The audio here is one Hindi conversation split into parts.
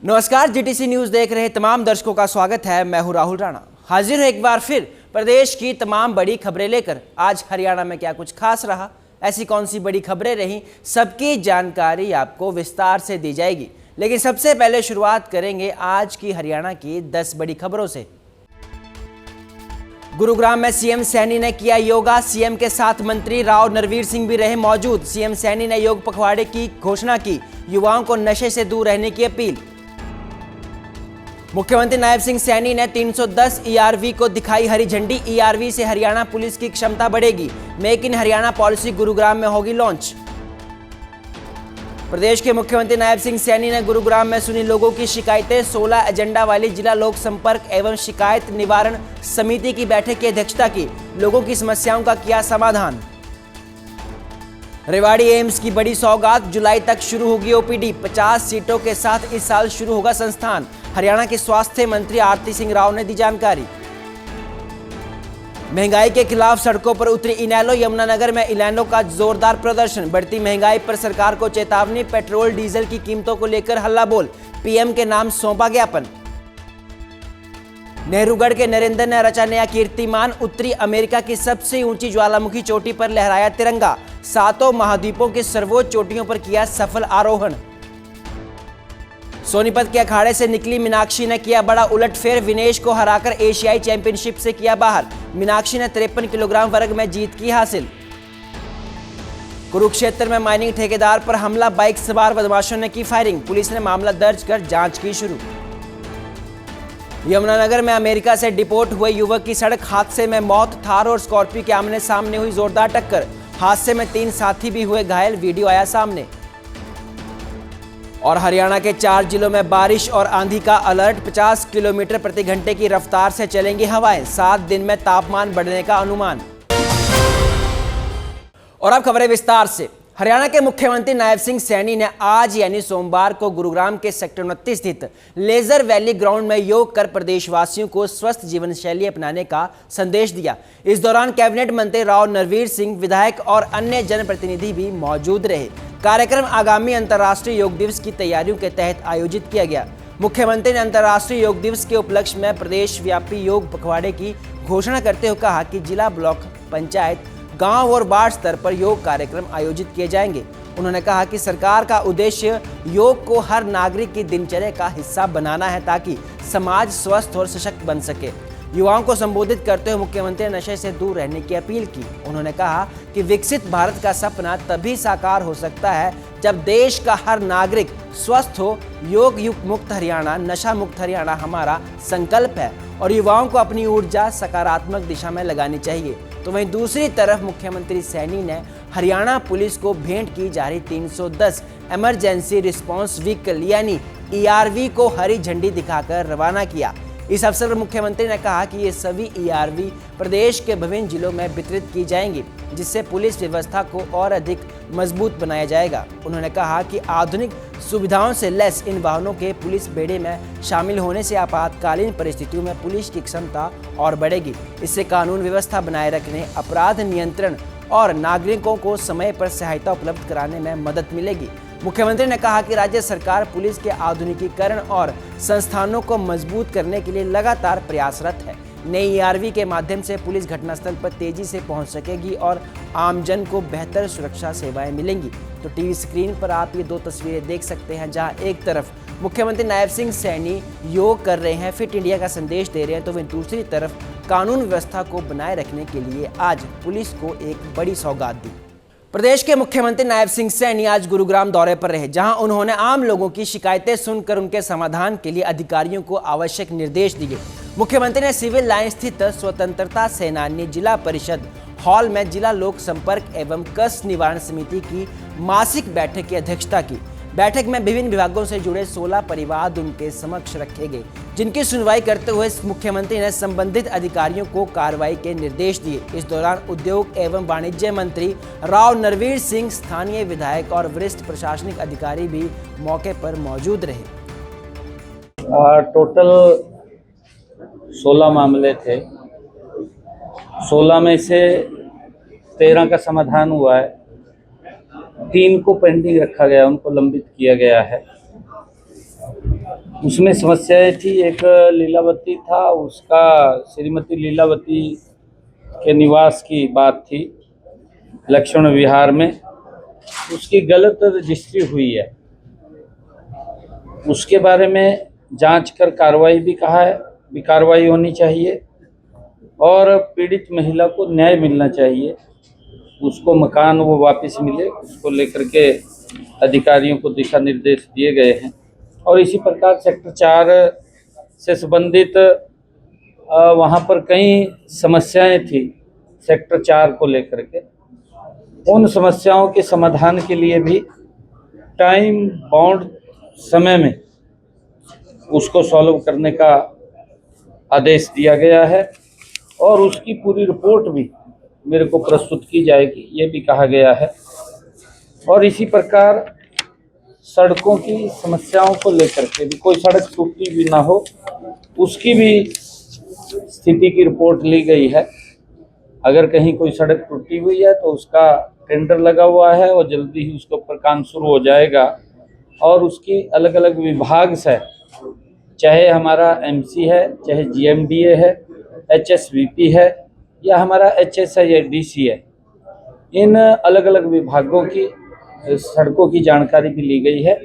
नमस्कार, जीटीसी न्यूज देख रहे तमाम दर्शकों का स्वागत है। मैं हूं राहुल राणा, हाजिर हूं एक बार फिर प्रदेश की तमाम बड़ी खबरें लेकर। आज हरियाणा में क्या कुछ खास रहा, ऐसी कौन सी बड़ी खबरें रहीं, सबकी जानकारी आपको विस्तार से दी जाएगी। लेकिन सबसे पहले शुरुआत करेंगे आज की हरियाणा की 10 बड़ी खबरों से। गुरुग्राम में सीएम सैनी ने किया योगा, सीएम के साथ मंत्री राव नरवीर सिंह भी रहे मौजूद। सीएम सैनी ने योग पखवाड़े की घोषणा की, युवाओं को नशे से दूर रहने की अपील। मुख्यमंत्री नायब सिंह सैनी ने 310 ईआरवी को दिखाई हरी झंडी। ईआरवी से हरियाणा पुलिस की क्षमता बढ़ेगी। Make in Haryana policy Gurugram में होगी लॉन्च। प्रदेश के मुख्यमंत्री नायब सिंह सैनी ने गुरुग्राम में सुनी लोगों की शिकायतें। 16 एजेंडा वाली जिला लोक संपर्क एवं शिकायत निवारण समिति की बैठक की अध्यक्षता की। लोगों की समस्याओं का किया समाधान। रेवाड़ी एम्स की बड़ी सौगात, जुलाई तक शुरू होगी ओपीडी। 50 सीटों के साथ इस साल शुरू होगा संस्थान। हरियाणा के स्वास्थ्य मंत्री आरती सिंह राव ने दी जानकारी। महंगाई के खिलाफ सड़कों पर उतरी इनेलो। यमुनानगर में इनेलो का जोरदार प्रदर्शन। बढ़ती महंगाई पर सरकार को चेतावनी। पेट्रोल डीजल की कीमतों को लेकर हल्ला बोल। पीएम के नाम सौंपा ज्ञापन। नेहरूगढ़ के नरेंद्र ने रचा नया कीर्तिमान। उत्तरी अमेरिका की सबसे ऊंची ज्वालामुखी चोटी पर लहराया तिरंगा। 7 महाद्वीपों की सर्वोच्च चोटियों पर किया सफल आरोहण। सोनीपत के अखाड़े से निकली मीनाक्षी ने किया बड़ा उलटफेर। विनेश को हराकर एशियाई चैंपियनशिप से किया बाहर। मीनाक्षी ने 53 किलोग्राम वर्ग में जीत की हासिल। कुरुक्षेत्र में माइनिंग ठेकेदार पर हमला, बाइक सवार बदमाशों ने की फायरिंग। पुलिस ने मामला दर्ज कर जांच की शुरू। यमुनानगर में अमेरिका से डिपोर्ट हुए युवक की सड़क हादसे में मौत। थार और स्कॉर्पियो के आमने सामने हुई जोरदार टक्कर। हादसे में 3 साथी भी हुए घायल, वीडियो आया सामने। और हरियाणा के 4 जिलों में बारिश और आंधी का अलर्ट। 50 किलोमीटर प्रति घंटे की रफ्तार से चलेंगी हवाएं। 7 दिन में तापमान बढ़ने का अनुमान। और अब खबरें विस्तार से। हरियाणा के मुख्यमंत्री नायब सिंह सैनी ने आज यानी सोमवार को गुरुग्राम के सेक्टर 29 स्थित लेजर वैली ग्राउंड में योग कर प्रदेशवासियों को स्वस्थ जीवन शैली अपनाने का संदेश दिया। इस दौरान कैबिनेट मंत्री राव नरवीर सिंह, विधायक और अन्य जनप्रतिनिधि भी मौजूद रहे। कार्यक्रम आगामी अंतर्राष्ट्रीय योग दिवस की तैयारियों के तहत आयोजित किया गया। मुख्यमंत्री ने अंतर्राष्ट्रीय योग दिवस के उपलक्ष्य में प्रदेश व्यापी योग पखवाड़े की घोषणा करते हुए कहा कि जिला, ब्लॉक, पंचायत, गांव और वार्ड स्तर पर योग कार्यक्रम आयोजित किए जाएंगे। उन्होंने कहा कि सरकार का उद्देश्य योग को हर नागरिक की दिनचर्या का हिस्सा बनाना है ताकि समाज स्वस्थ और सशक्त बन सके। युवाओं को संबोधित करते हुए मुख्यमंत्री ने नशे से दूर रहने की अपील की। उन्होंने कहा कि विकसित भारत का सपना तभी साकार हो सकता है जब देश का हर नागरिक स्वस्थ हो। योग मुक्त हरियाणा, नशा मुक्त हरियाणा हमारा संकल्प है और युवाओं को अपनी ऊर्जा सकारात्मक दिशा में लगानी चाहिए। तो वहीं दूसरी तरफ मुख्यमंत्री सैनी ने हरियाणा पुलिस को भेंट की जा रही 310 इमरजेंसी रिस्पांस व्हीकल यानी ईआरवी को हरी झंडी दिखाकर रवाना किया। इस अवसर पर मुख्यमंत्री ने कहा कि ये सभी ईआरवी प्रदेश के विभिन्न जिलों में वितरित की जाएंगी, जिससे पुलिस व्यवस्था को और अधिक मजबूत बनाया जाएगा। उन्होंने कहा कि आधुनिक सुविधाओं से लैस इन वाहनों के पुलिस बेड़े में शामिल होने से आपातकालीन परिस्थितियों में पुलिस की क्षमता और बढ़ेगी। इससे कानून व्यवस्था बनाए रखने, अपराध नियंत्रण और नागरिकों को समय पर सहायता उपलब्ध कराने में मदद मिलेगी। मुख्यमंत्री ने कहा कि राज्य सरकार पुलिस के आधुनिकीकरण और संस्थानों को मजबूत करने के लिए लगातार प्रयासरत है। नई ईआरवी के माध्यम से पुलिस घटनास्थल पर तेजी से पहुंच सकेगी और आमजन को बेहतर सुरक्षा सेवाएं मिलेंगी। तो टीवी स्क्रीन पर आप ये 2 तस्वीरें देख सकते हैं, जहां एक तरफ मुख्यमंत्री नायब सिंह सैनी योग कर रहे हैं, फिट इंडिया का संदेश दे रहे हैं, तो वहीं दूसरी तरफ कानून व्यवस्था को बनाए रखने के लिए आज पुलिस को एक बड़ी सौगात दी। प्रदेश के मुख्यमंत्री नायब सिंह सैनी आज गुरुग्राम दौरे पर रहे, जहां उन्होंने आम लोगों की शिकायतें सुनकर उनके समाधान के लिए अधिकारियों को आवश्यक निर्देश दिए। मुख्यमंत्री ने सिविल लाइन स्थित स्वतंत्रता सेनानी जिला परिषद हॉल में जिला लोक संपर्क एवं कष्ट निवारण समिति की मासिक बैठक की अध्यक्षता की। बैठक में विभिन्न विभागों से जुड़े 16 परिवाद उनके समक्ष रखे गए, जिनकी सुनवाई करते हुए मुख्यमंत्री ने संबंधित अधिकारियों को कार्रवाई के निर्देश दिए। इस दौरान उद्योग एवं वाणिज्य मंत्री राव नरवीर सिंह, स्थानीय विधायक और वरिष्ठ प्रशासनिक अधिकारी भी मौके पर मौजूद रहे। टोटल 16 मामले थे। 16 में से 13 का समाधान हुआ है, 3 को पेंडिंग रखा गया, उनको लंबित किया गया है। उसमें समस्याएं थी, एक लीलावती था, उसका श्रीमती लीलावती के निवास की बात थी लक्ष्मण विहार में, उसकी गलत रजिस्ट्री हुई है। उसके बारे में जांच कर कार्रवाई भी कहा है, भी कार्रवाई होनी चाहिए और पीड़ित महिला को न्याय मिलना चाहिए, उसको मकान वो वापस मिले, उसको लेकर के अधिकारियों को दिशा निर्देश दिए गए हैं। और इसी प्रकार सेक्टर 4 से संबंधित वहाँ पर कई समस्याएं थी सेक्टर 4 को लेकर के, उन समस्याओं के समाधान के लिए भी टाइम बाउंड समय में उसको सॉल्व करने का आदेश दिया गया है और उसकी पूरी रिपोर्ट भी मेरे को प्रस्तुत की जाएगी, ये भी कहा गया है। और इसी प्रकार सड़कों की समस्याओं को लेकर के भी, कोई सड़क टूटी भी ना हो, उसकी भी स्थिति की रिपोर्ट ली गई है। अगर कहीं कोई सड़क टूटी हुई है तो उसका टेंडर लगा हुआ है और जल्दी ही उसके ऊपर काम शुरू हो जाएगा। और उसकी अलग अलग विभाग से, चाहे हमारा एमसी है, चाहे जीएमडीए है, एचएसवीपी है या हमारा एचएसआई या डीसी है, इन अलग अलग विभागों की सड़कों की जानकारी भी ली गई है।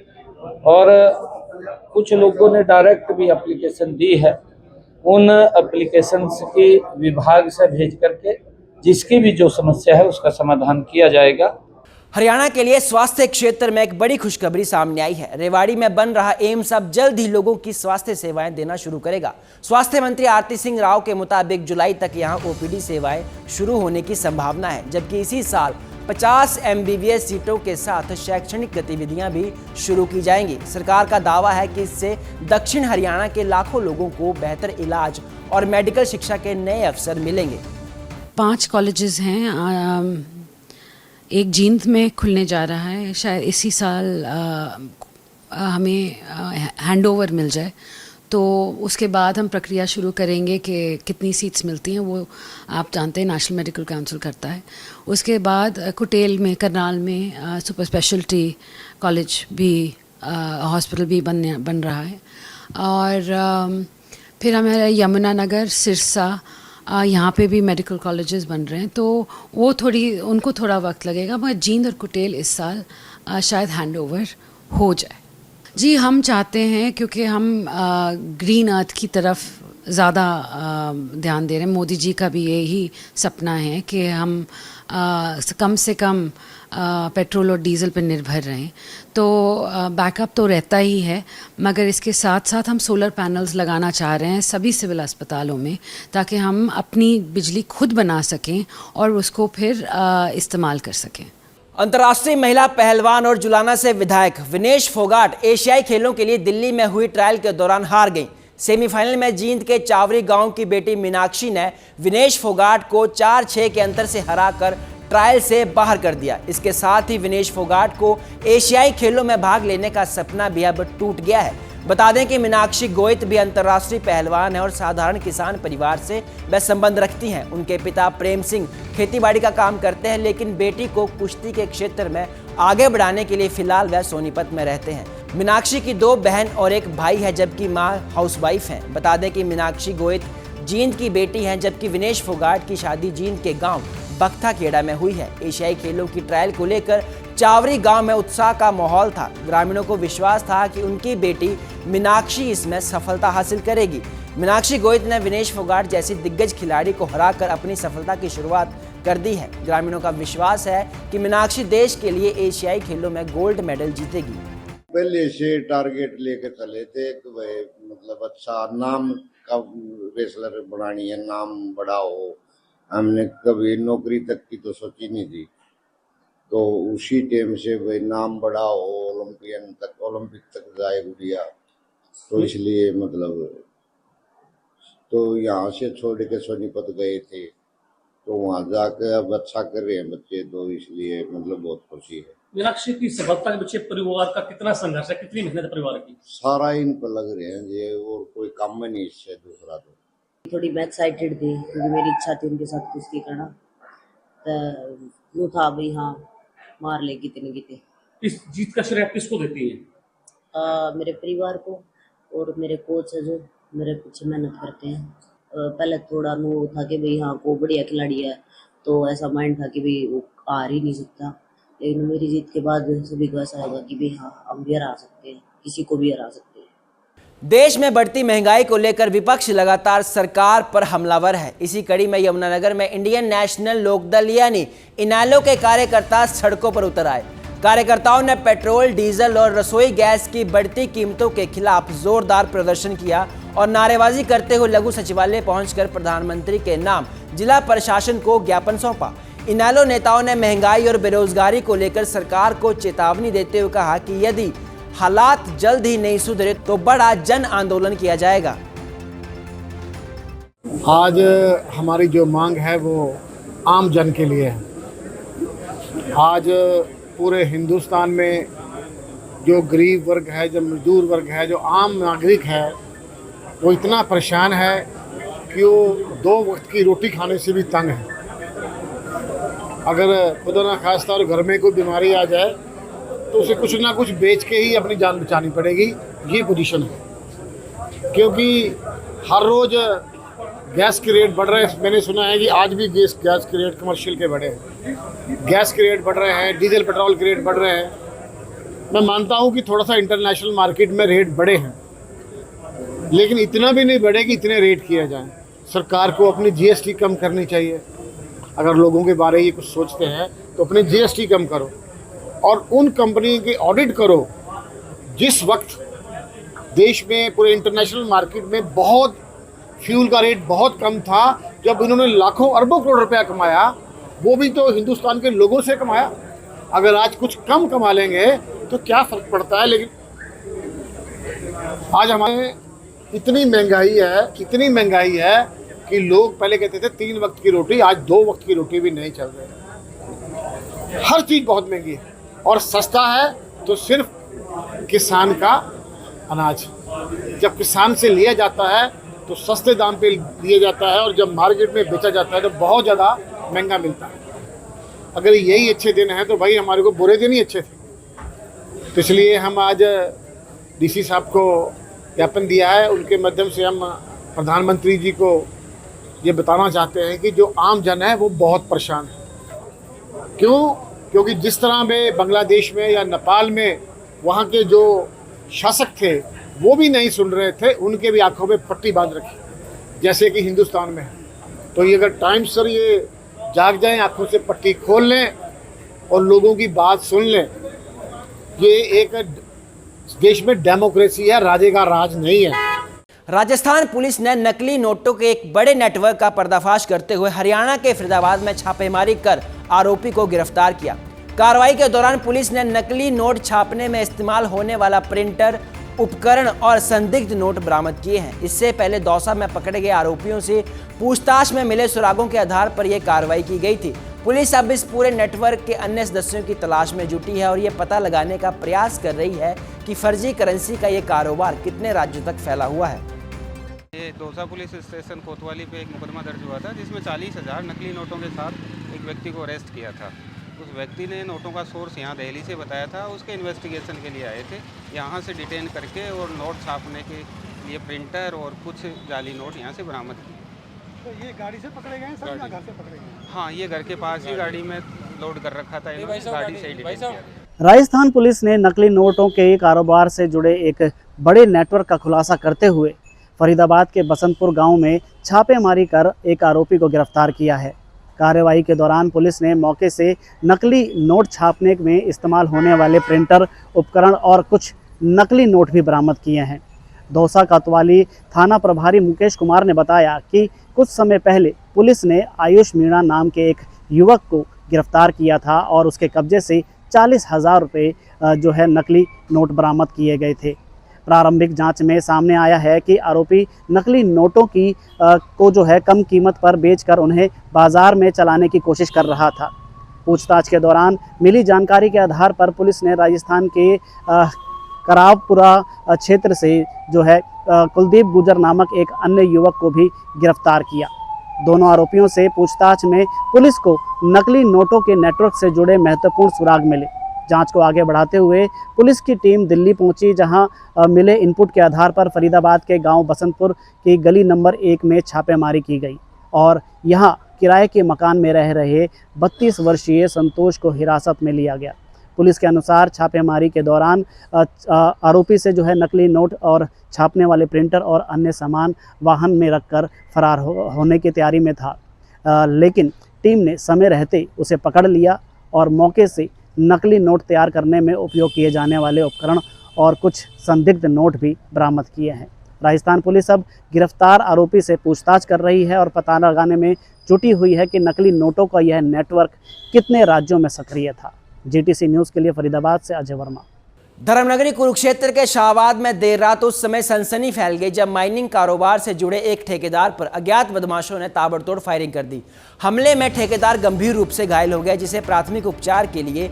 और कुछ लोगों ने डायरेक्ट भी एप्लीकेशन दी है, उन एप्लीकेशंस की विभाग से भेज करके जिसकी भी जो समस्या है उसका समाधान किया जाएगा। हरियाणा के लिए स्वास्थ्य क्षेत्र में एक बड़ी खुशखबरी सामने आई है। रेवाड़ी में बन रहा एम्स अब जल्द ही लोगों की स्वास्थ्य सेवाएं देना शुरू करेगा। स्वास्थ्य मंत्री आरती सिंह राव के मुताबिक जुलाई तक यहां ओपीडी सेवाएं शुरू होने की संभावना है, जबकि इसी साल 50 एमबीबीएस सीटों के साथ शैक्षणिक गतिविधियां भी शुरू की जाएंगी। सरकार का दावा है कि इससे दक्षिण हरियाणा के लाखों लोगों को बेहतर इलाज और मेडिकल शिक्षा के नए अवसर मिलेंगे। 5 कॉलेजेस हैं, एक जींद में खुलने जा रहा है, शायद इसी साल हमें हैंडओवर मिल जाए, तो उसके बाद हम प्रक्रिया शुरू करेंगे कि कितनी सीट्स मिलती हैं, वो आप जानते हैं नेशनल मेडिकल काउंसिल करता है। उसके बाद कुटेल में, करनाल में सुपर स्पेशलिटी कॉलेज भी, हॉस्पिटल भी बन रहा है। और फिर हमारा यमुनानगर, सिरसा, यहाँ पे भी मेडिकल कॉलेजेस बन रहे हैं, तो वो उनको थोड़ा वक्त लगेगा, मगर जींद और कुटेल इस साल शायद हैंडओवर हो जाए। जी, हम चाहते हैं, क्योंकि हम ग्रीन अर्थ की तरफ ज़्यादा ध्यान दे रहे हैं। मोदी जी का भी यही सपना है कि हम कम से कम पेट्रोल और डीज़ल पर निर्भर रहें, तो बैकअप तो रहता ही है, मगर इसके साथ साथ हम सोलर पैनल्स लगाना चाह रहे हैं सभी सिविल अस्पतालों में, ताकि हम अपनी बिजली खुद बना सकें और उसको फिर इस्तेमाल कर सकें। अंतर्राष्ट्रीय महिला पहलवान और जुलाना से विधायक विनेश फोगाट एशियाई खेलों के लिए दिल्ली में हुई ट्रायल के दौरान हार गईं। सेमीफाइनल में जींद के चावरी गांव की बेटी मीनाक्षी ने विनेश फोगाट को 4-6 के अंतर से हराकर ट्रायल से बाहर कर दिया। इसके साथ ही विनेश फोगाट को एशियाई खेलों में भाग लेने का सपना भी अब टूट गया है। बता दें कि मीनाक्षी गोयत भी अंतर्राष्ट्रीय पहलवान है और साधारण किसान परिवार से वह संबंध रखती हैं। उनके पिता प्रेम सिंह खेतीबाड़ी का काम करते हैं, लेकिन बेटी को कुश्ती के क्षेत्र में आगे बढ़ाने के लिए फिलहाल वह सोनीपत में रहते हैं। मीनाक्षी की 2 बहन और एक भाई है, जबकि मां हाउसवाइफ हैं। बता दें कि मीनाक्षी गोयत जींद की बेटी हैं, जबकि विनेश फोगाट की शादी जींद के गांव बख्ता खेड़ा में हुई है। एशियाई खेलों की ट्रायल को लेकर चावरी गांव में उत्साह का माहौल था। ग्रामीणों को विश्वास था कि उनकी बेटी मीनाक्षी इसमें सफलता हासिल करेगी। मीनाक्षी गोयत ने विनेश फोगाट जैसी दिग्गज खिलाड़ी को हराकर अपनी सफलता की शुरुआत कर दी है। ग्रामीणों का विश्वास है कि मीनाक्षी देश के लिए एशियाई खेलों में गोल्ड मेडल जीतेगी। पहले से टारगेट लेके चले थे कि भाई मतलब अच्छा नाम का रेसलर बनानी है, नाम बड़ा हो। हमने कभी नौकरी तक की तो सोची नहीं थी, तो उसी टाइम से भाई नाम बड़ा हो, ओलंपिक तक जाए गुड़िया, तो इसलिए मतलब तो यहाँ से छोड़ के सोनीपत गए थे, तो वहाँ जाकर अब अच्छा कर रहे हैं बच्चे, तो इसलिए मतलब बहुत खुशी है। मीनाक्षी की सफलता के पीछे परिवार का कितना संघर्ष है, कितनी मेहनत है परिवार की? सारा इन पर लग रहे हैं ये, और कोई काम में नहीं इससे दूसरा तो थोड़ी मैं एक्साइटेड थी क्योंकि मेरी इच्छा थी उनके साथ कुश्ती करना। तो वो था भाई हाँ मार लेगी कितने कितने। इस जीत का श्रेय आप किसको देती हैं? मेरे परिवार को और मेरे कोच है जो मेरे पीछे मेहनत करते हैं। पहले थोड़ा नो था कि भाई हाँ को बढ़िया खिलाड़ी है, तो ऐसा माइंड था कि भाई वो हार ही नहीं सकता, लेकिन मेरी जीत के बाद सभी को ऐसा होगा कि भाई हाँ हम भी हरा सकते हैं, किसी को भी हरा सकते हैं। देश में बढ़ती महंगाई को लेकर विपक्ष लगातार सरकार पर हमलावर है। इसी कड़ी में यमुनानगर में इंडियन नेशनल लोकदल यानी इनेलो के कार्यकर्ता सड़कों पर उतर आए। कार्यकर्ताओं ने पेट्रोल, डीजल और रसोई गैस की बढ़ती कीमतों के खिलाफ जोरदार प्रदर्शन किया और नारेबाजी करते हुए लघु सचिवालय पहुंचकर प्रधानमंत्री के नाम जिला प्रशासन को ज्ञापन सौंपा। इनेलो नेताओं ने महंगाई और बेरोजगारी को लेकर सरकार को चेतावनी देते हुए कहा कि यदि हालात जल्द ही नहीं सुधरे तो बड़ा जन आंदोलन किया जाएगा। आज हमारी जो मांग है वो आम जन के लिए है। आज पूरे हिंदुस्तान में जो गरीब वर्ग है, जो मजदूर वर्ग है, जो आम नागरिक है, वो इतना परेशान है कि वो 2 वक्त की रोटी खाने से भी तंग है। अगर खुदा ना खास्ता और घर में कोई बीमारी आ जाए तो उसे कुछ ना कुछ बेच के ही अपनी जान बचानी पड़ेगी, ये पोजीशन है। क्योंकि हर रोज़ गैस के रेट बढ़ रहे हैं। मैंने सुना है कि आज भी गैस के रेट कमर्शियल के बढ़े हैं, गैस के रेट बढ़ रहे हैं, डीजल पेट्रोल के रेट बढ़ रहे हैं। मैं मानता हूँ कि थोड़ा सा इंटरनेशनल मार्केट में रेट बढ़े हैं, लेकिन इतना भी नहीं बढ़े कि इतने रेट किया जाए। सरकार को अपनी जीएसटी कम करनी चाहिए। अगर लोगों के बारे में ये कुछ सोचते हैं तो अपनी जीएसटी कम करो और उन कंपनी के ऑडिट करो। जिस वक्त देश में पूरे इंटरनेशनल मार्केट में बहुत फ्यूल का रेट बहुत कम था, जब इन्होंने लाखों अरबों करोड़ रुपया कमाया, वो भी तो हिंदुस्तान के लोगों से कमाया। अगर आज कुछ कम कमा लेंगे तो क्या फ़र्क पड़ता है। लेकिन आज हमारे इतनी महंगाई है कि लोग पहले कहते थे 3 वक्त की रोटी, आज 2 वक्त की रोटी भी नहीं चल रही। हर चीज़ बहुत महंगी है और सस्ता है तो सिर्फ किसान का अनाज। जब किसान से लिया जाता है तो सस्ते दाम पे लिया जाता है और जब मार्केट में बेचा जाता है तो बहुत ज़्यादा महंगा मिलता है। अगर यही अच्छे दिन हैं तो भाई हमारे को बुरे दिन ही अच्छे थे। तो इसलिए हम आज डीसी साहब को ज्ञापन दिया है। उनके माध्यम से हम प्रधानमंत्री जी को ये बताना चाहते हैं कि जो आम जन है वो बहुत परेशान है। क्योंकि जिस तरह में बांग्लादेश में या नेपाल में वहाँ के जो शासक थे वो भी नहीं सुन रहे थे, उनके भी आंखों में पट्टी बांध रखी जैसे कि हिंदुस्तान में है। तो ये अगर टाइम सर ये जाग जाएं, आंखों से पट्टी खोल लें और लोगों की बात सुन लें, ये एक देश में डेमोक्रेसी है, राजे का राज नहीं है। राजस्थान पुलिस ने नकली नोटों के एक बड़े नेटवर्क का पर्दाफाश करते हुए हरियाणा के फरीदाबाद में छापेमारी कर आरोपी को गिरफ्तार किया। कार्रवाई के दौरान पुलिस ने नकली नोट छापने में इस्तेमाल होने वाला प्रिंटर, उपकरण और संदिग्ध नोट बरामद किए हैं। इससे पहले दौसा में पकड़े गए आरोपियों से पूछताछ में मिले सुरागों के आधार पर यह कार्रवाई की गई थी। पुलिस अब इस पूरे नेटवर्क के अन्य सदस्यों की तलाश में जुटी है और ये पता लगाने का प्रयास कर रही है कि फर्जी करेंसी का ये कारोबार कितने राज्यों तक फैला हुआ है। ये दौसा पुलिस स्टेशन कोतवाली पे एक मुकदमा दर्ज हुआ था जिसमें 40,000 नकली नोटों के साथ एक व्यक्ति को अरेस्ट किया था। उस व्यक्ति ने नोटों का सोर्स यहाँ दिल्ली से बताया था, उसके इन्वेस्टिगेशन के लिए आए थे। यहाँ से डिटेन करके और नोट छापने के लिए प्रिंटर और कुछ जाली नोट यहाँ से बरामद किए। तो ये गाड़ी से पकड़े गए हैं सर या घर से पकड़े गए हैं? हाँ, ये घर के पास ही गाड़ी में लोड कर रखा था, गाड़ी से ही डिटेन किया। राजस्थान पुलिस ने नकली नोटों के कारोबार से जुड़े एक बड़े नेटवर्क का खुलासा करते हुए फरीदाबाद के बसंतपुर गांव में छापेमारी कर एक आरोपी को गिरफ्तार किया है। कार्रवाई के दौरान पुलिस ने मौके से नकली नोट छापने में इस्तेमाल होने वाले प्रिंटर, उपकरण और कुछ नकली नोट भी बरामद किए हैं। दौसा कोतवाली थाना प्रभारी मुकेश कुमार ने बताया कि कुछ समय पहले पुलिस ने आयुष मीणा नाम के एक युवक को गिरफ्तार किया था और उसके कब्जे से 40,000 रुपये जो है नकली नोट बरामद किए गए थे। प्रारंभिक जांच में सामने आया है कि आरोपी नकली नोटों की को जो है कम कीमत पर बेचकर उन्हें बाजार में चलाने की कोशिश कर रहा था। पूछताछ के दौरान मिली जानकारी के आधार पर पुलिस ने राजस्थान के करावपुरा क्षेत्र से जो है कुलदीप गुजर नामक एक अन्य युवक को भी गिरफ्तार किया। दोनों आरोपियों से पूछताछ में पुलिस को नकली नोटों के नेटवर्क से जुड़े महत्वपूर्ण सुराग मिले। जांच को आगे बढ़ाते हुए पुलिस की टीम दिल्ली पहुंची, जहां मिले इनपुट के आधार पर फरीदाबाद के गांव बसंतपुर की गली नंबर 1 में छापेमारी की गई और यहां किराए के मकान में रह रहे 32 वर्षीय संतोष को हिरासत में लिया गया। पुलिस के अनुसार छापेमारी के दौरान आरोपी से जो है नकली नोट और छापने वाले प्रिंटर और अन्य सामान वाहन में रखकर फरार होने की तैयारी में था, लेकिन टीम ने समय रहते उसे पकड़ लिया और मौके से नकली नोट तैयार करने में उपयोग किए जाने वाले उपकरण और कुछ संदिग्ध नोट भी बरामद किए हैं। राजस्थान पुलिस अब गिरफ्तार आरोपी से पूछताछ कर रही है और पता लगाने में जुटी हुई है कि नकली नोटों का यह नेटवर्क कितने राज्यों में सक्रिय था। जीटीसी न्यूज़ के लिए फरीदाबाद से अजय वर्मा। धर्मनगरी कुरुक्षेत्र के शाहबाद में देर रात उस समय सनसनी फैल गई जब माइनिंग कारोबार से जुड़े एक ठेकेदार पर अज्ञात बदमाशों ने ताबड़तोड़ फायरिंग कर दी। हमले में ठेकेदार गंभीर रूप से घायल हो गया, जिसे प्राथमिक उपचार के लिए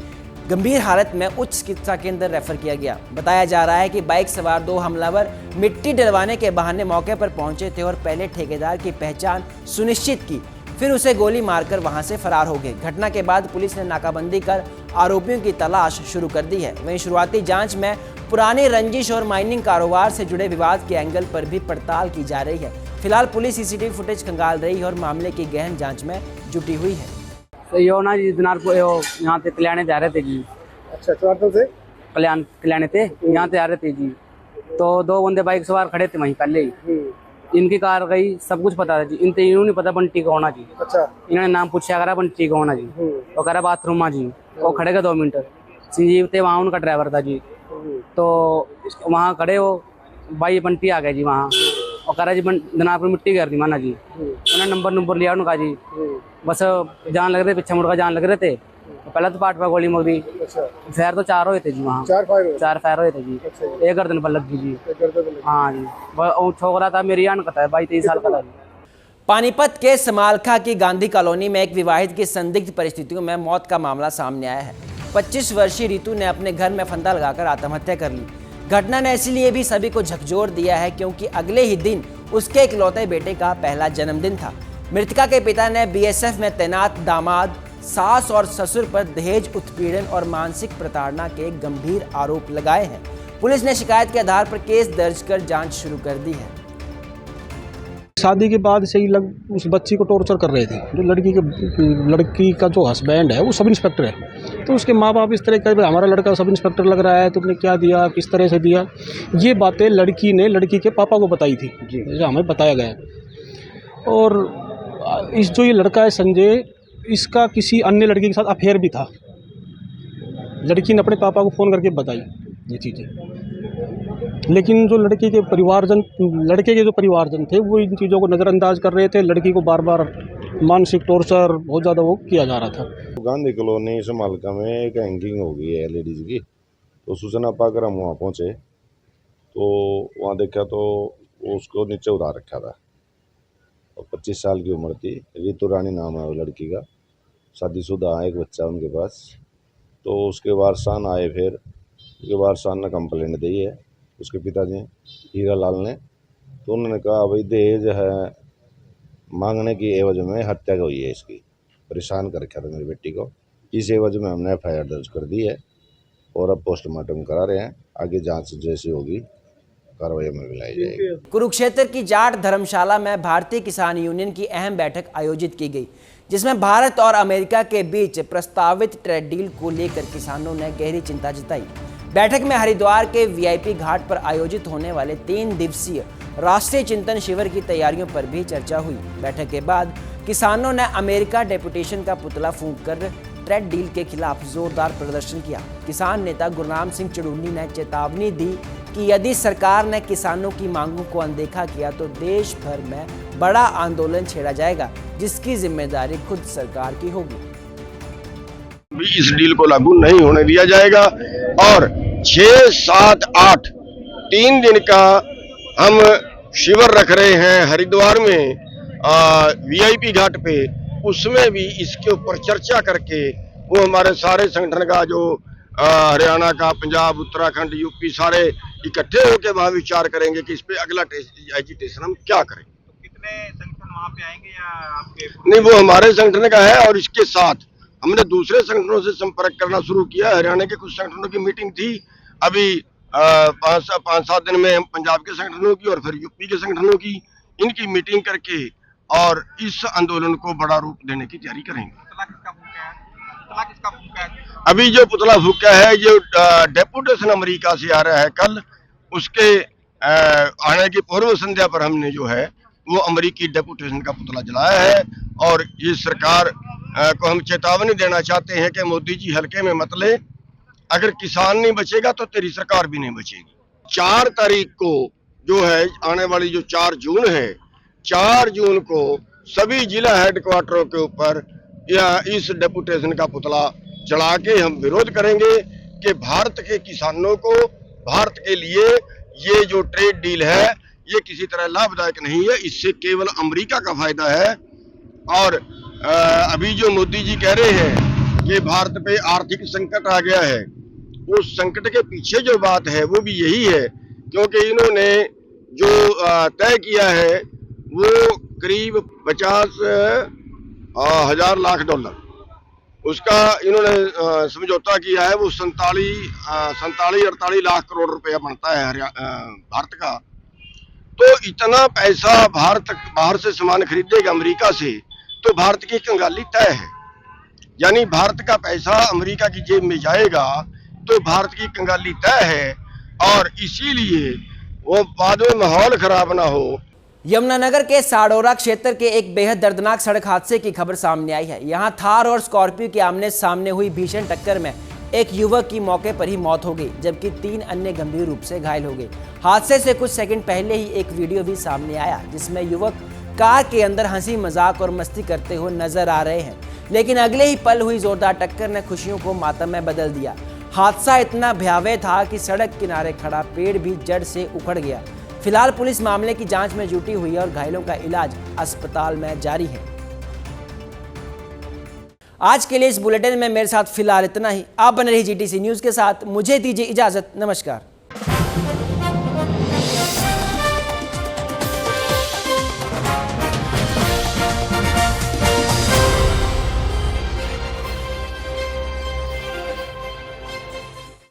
गंभीर हालत में उच्च चिकित्सा केंद्र रेफर किया गया। बताया जा रहा है कि बाइक सवार 2 हमलावर मिट्टी डलवाने के बहाने मौके पर पहुंचे थे और पहले ठेकेदार की पहचान सुनिश्चित की, फिर उसे गोली मारकर वहां से फरार हो गए। घटना के बाद पुलिस ने नाकाबंदी कर आरोपियों की तलाश शुरू कर दी है। वहीं शुरुआती जांच में पुरानी रंजिश और माइनिंग कारोबार से जुड़े विवाद के एंगल पर भी पड़ताल की जा रही है। फिलहाल पुलिस सीसीटीवी फुटेज खंगाल रही है और मामले की गहन जांच में जुटी हुई है। यो ना जी दिनार को यहाँ से कल्याण जा रहे थे जी। अच्छा, चौराहे से कल्याण थे, यहाँ से आ रहे थे जी। तो 2 बंदे बाइक सवार खड़े थे वहीं पहले ही। इनकी कार गई, सब कुछ पता था जी। इन्होंने नहीं पता बंटी का होना जी। अच्छा, इन्होंने नाम पूछा करा बंटी का होना जी। वो कह रहा बाथरूम में जी। वो खड़े गए 2 मिनट। संजीव थे वहाँ, उनका ड्राइवर था जी। तो वहाँ खड़े हो भाई बंटी आ गए जी वहाँ। और कह रहा जी दिनार पर मिट्टी कर दी माना जी। उन्होंने नंबर लिया उनका जी। बस जान लग रहे थे, पीछे मुड़ का जान लग रहे थे। तो पहले तो पाट पर गोली मार दी। फायर तो 4 हुए थे जी वहाँ। 4 फायर हुए थे जी। एक गर्दन पर लग गई जी। हाँ जी, वो छोकरा था मेरी आन का था, 22-23 साल का था। पानीपत के समालखा की गांधी कॉलोनी में एक विवाहित की संदिग्ध परिस्थितियों में मौत का मामला सामने आया है। 25 वर्षीय रितु ने अपने घर में फंदा लगाकर आत्महत्या कर ली। घटना ने इसलिए भी सभी को झकझोर दिया है क्योंकि अगले ही दिन उसके इकलौते बेटे का पहला जन्मदिन था। मृतका के पिता ने बीएसएफ में तैनात दामाद, सास और ससुर पर दहेज उत्पीड़न और मानसिक प्रताड़ना के गंभीर आरोप लगाए हैं। पुलिस ने शिकायत के आधार पर केस दर्ज कर जांच शुरू कर दी है। शादी के बाद से ही उस बच्ची को टॉर्चर कर रहे थे। जो लड़की का जो हस्बैंड है वो सब इंस्पेक्टर है, तो उसके माँ बाप इस तरह का हमारा लड़का सब इंस्पेक्टर लग रहा है, तुमने क्या दिया, किस तरह से दिया, ये बातें लड़की ने लड़की के पापा को बताई थी, जैसे हमें बताया गया। और इस जो ये लड़का है संजय, इसका किसी अन्य लड़की के साथ अफेयर भी था। लड़की ने अपने पापा को फ़ोन करके बताई ये चीज़ें, लेकिन जो लड़के के जो परिवारजन थे वो इन चीज़ों को नज़रअंदाज कर रहे थे। लड़की को बार बार मानसिक टॉर्चर बहुत ज़्यादा वो किया जा रहा था। गांधी कॉलोनी समालखा में एक हैंगिंग हो गई है लेडीज़ की, तो सूचना पाकर हम वहाँ पहुँचे तो वहाँ देखा तो उसको नीचे उतार रखा था और 25 साल की उम्र थी। रितु रानी नाम है वो लड़की का, शादीशुदा, एक बच्चा उनके पास। तो उसके वारसान आए, फिर उसके वारसान ने कंप्लेंट दी है उसके पिताजी हीरा लाल ने। तो उन्होंने कहा भाई दहेज है मांगने की एवज में हत्या हुई है, इसकी परेशान कर रखा था मेरी बेटी को। इस एवज में हमने FIR दर्ज कर दी है और अब पोस्टमार्टम करा रहे हैं। आगे जांच जैसी होगी कार्रवाई में मिलाई जाएगी। कुरुक्षेत्र की जाट धर्मशाला में भारतीय किसान यूनियन की अहम बैठक आयोजित की गई, जिसमें भारत और अमेरिका के बीच प्रस्तावित ट्रेड डील को लेकर किसानों ने गहरी चिंता जताई। बैठक में हरिद्वार के VIP घाट पर आयोजित होने वाले 3 दिवसीय राष्ट्रीय चिंतन शिविर की तैयारियों पर भी चर्चा हुई। बैठक के बाद किसानों ने अमेरिका डेपुटेशन का पुतला फूंककर ट्रेड डील के खिलाफ जोरदार प्रदर्शन किया। किसान नेता गुरनाम सिंह चुड़ूनी ने चेतावनी दी कि यदि सरकार ने किसानों की मांगों को अनदेखा किया तो देश भर में बड़ा आंदोलन छेड़ा जाएगा, जिसकी जिम्मेदारी खुद सरकार की होगी। इस डील को लागू नहीं होने दिया जाएगा और 6, 7, 8 3 दिन का हम शिविर रख रहे हैं हरिद्वार में VIP घाट पे। उसमें भी इसके ऊपर चर्चा करके वो हमारे सारे संगठन का जो हरियाणा का, पंजाब, उत्तराखंड, यूपी सारे इकट्ठे होकर वहाँ विचार करेंगे कि इस पे अगला एजिटेशन हम क्या करें। तो कितने संगठन वहाँ पे आएंगे या आपके? नहीं, वो हमारे संगठन का है और इसके साथ हमने दूसरे संगठनों से संपर्क करना शुरू किया। हरियाणा के कुछ संगठनों की मीटिंग थी अभी 5-7 दिन में, हम पंजाब के संगठनों की और फिर यूपी के संगठनों की, इनकी मीटिंग करके और इस आंदोलन को बड़ा रूप देने की तैयारी करेंगे। अभी जो पुतला फूका है, जो डेपुटेशन अमेरिका से आ रहा है कल, उसके आने की पूर्व संध्या पर हमने जो है वो अमेरिकी डेपुटेशन का पुतला जलाया है। और ये सरकार को हम चेतावनी देना चाहते हैं कि मोदी जी हल्के में मत ले, अगर किसान नहीं बचेगा तो तेरी सरकार भी नहीं बचेगी। 4 तारीख को जो है आने वाली जो 4 जून है, 4 जून को सभी जिला हेडक्वार्टरों के ऊपर या इस डेपुटेशन का पुतला जला के हम विरोध करेंगे कि भारत के किसानों को, भारत के लिए ये जो ट्रेड डील है ये किसी तरह लाभदायक नहीं है, इससे केवल अमेरिका का फायदा है। और अभी जो मोदी जी कह रहे हैं कि भारत पे आर्थिक संकट आ गया है, उस संकट के पीछे जो बात है वो भी यही है, क्योंकि इन्होंने जो तय किया है वो करीब 50,000 लाख डॉलर, उसका इन्होंने समझौता किया है। वो 47-48 लाख करोड़ रुपया बनता है भारत का। तो इतना पैसा भारत बाहर से सामान खरीदेगा अमेरिका से, तो भारत की कंगाली तय है। यानी भारत का पैसा अमेरिका की जेब में जाएगा तो भारत की कंगाली तय है। और इसीलिए वो बाद में माहौल खराब ना हो। यमुनानगर के साडोरा क्षेत्र के एक बेहद दर्दनाक सड़क हादसे की खबर सामने आई है। यहां थार और स्कॉर्पियो के आमने सामने हुई भीषण टक्कर में एक युवक की मौके पर ही मौत हो गई, जबकि 3 अन्य गंभीर रूप से घायल हो गए। हादसे से कुछ सेकंड पहले ही एक वीडियो भी सामने आया, जिसमें युवक कार के अंदर हंसी मजाक और मस्ती करते हुए नजर आ रहे हैं, लेकिन अगले ही पल हुई जोरदार टक्कर ने खुशियों को मातम में बदल दिया। हादसा इतना भयावह था कि सड़क किनारे खड़ा पेड़ भी जड़ से उखड़ गया। फिलहाल पुलिस मामले की जांच में जुटी हुई है और घायलों का इलाज अस्पताल में जारी है। आज के लिए इस बुलेटिन में मेरे साथ फिलहाल इतना ही। आप बने रहिए GTC न्यूज़ के साथ। मुझे दीजिए इजाजत। नमस्कार।